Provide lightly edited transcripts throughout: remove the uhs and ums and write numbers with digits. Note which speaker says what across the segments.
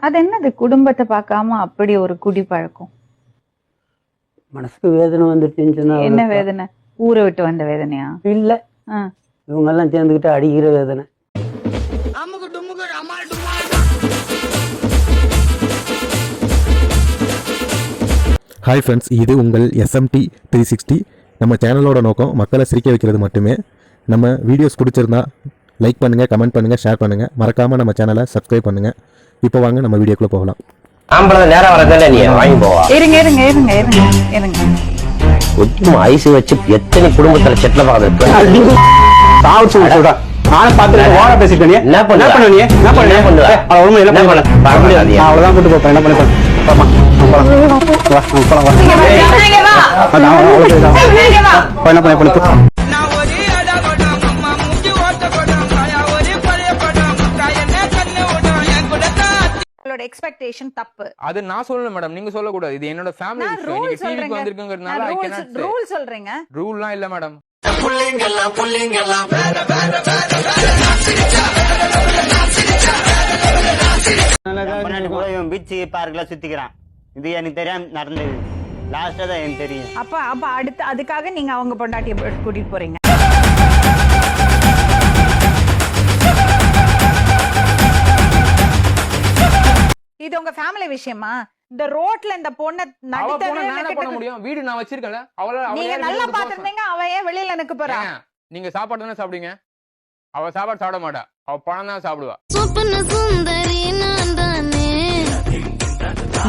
Speaker 1: அது என்னது குடும்பத்தை பார்க்காம அப்படி ஒரு குடி பழக்கம்?
Speaker 2: மனசுக்கு வேதனை வந்துருச்சுன்னு.
Speaker 1: என்ன வேதனை? ஊரை விட்டு வந்த வேதனையா?
Speaker 2: இல்ல, இவங்க எல்லாம் சேர்ந்துக்கிட்டு அடிக்கிற வேதனை.
Speaker 3: ஹாய் ஃப்ரெண்ட்ஸ், இது உங்கள் SMT 360. நம்ம சேனலோட நோக்கம் மக்களை சிரிக்க வைக்கிறது மட்டுமே. நம்ம வீடியோஸ் பிடிச்சிருந்தா லைக் பண்ணுங்கள், கமெண்ட் பண்ணுங்கள், ஷேர் பண்ணுங்கள். மறக்காமல் நம்ம சேனலை சப்ஸ்கிரைப் பண்ணுங்கள். இப்போ வாங்க நம்ம வீடியோக்குள்ளே போகலாம்.
Speaker 4: நேரம் வரதில்ல, நீ வாங்கி போவா.
Speaker 1: இருங்க.
Speaker 4: ஒட்டுமா ஐஸ் வச்சு எத்தனை குடும்பத்துல செட்ல பாக்குறது.
Speaker 2: அவ்வளவுதான் கூட்டு போறேன். என்ன பண்ண
Speaker 1: எக்ஸ்பெக்டேஷன் தப்பு.
Speaker 5: அது நான் சொல்லல மேடம், நீங்க சொல்ல கூடாது. இது என்னோட ஃபேமிலி விஷயம். நீங்க டிவிக்கு வந்திருக்கீங்கறதுனால ஐ கேனாட் சே.
Speaker 1: ரூல் சொல்றீங்க.
Speaker 5: ரூல்லாம் இல்ல மேடம்.
Speaker 6: பீச் பார்க்ல சுத்திக்கிறான். இது எனக்கு தெரியாம நடந்தது. லாஸ்டா தான் எனக்கு தெரியும்.
Speaker 1: அப்ப அடுத்து அதுக்காக நீங்க அவங்க பொண்டாட்டியை கூட்டிட்டு போறீங்க. இது உங்க ஃபேமிலி விஷயமா? இந்த ரோட்ல இந்த பொண்ண
Speaker 5: நடித்தவே பண்ண முடியும். வீடு நான் வச்சிருக்கேன்ல,
Speaker 1: நீங்க நல்லா பாத்துட்டீங்க. அவ ஏன் வெளியில எனக்கு போறா?
Speaker 5: நீங்க சாப்பாடு தானே சாப்பிடுங்க. அவ சாப்பாடு சாப்பிட மாட்டா, அவ பணம் தான் சாப்பிடுவா.
Speaker 7: சொப்பன சுந்தரி நான் தானே,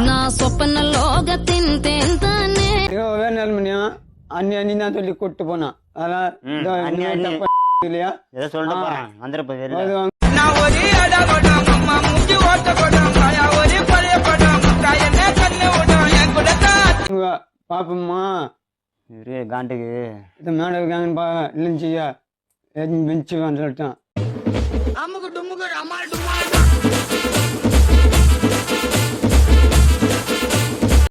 Speaker 7: நான் சொப்பன லோகத்தின் தேன் தானே.
Speaker 2: அண்ணி தான் சொல்லி கூட்டு போனா. இல்லையா
Speaker 6: ஏதோ சொல்லிட்டு போறான். வந்துருப்ப
Speaker 2: பாப்பம்மா
Speaker 6: காண்டுக்கு
Speaker 2: இது மேல இருக்காங்கன்னு இல்லைன்னு செய்ய பெஞ்சு வந்துட்டான்.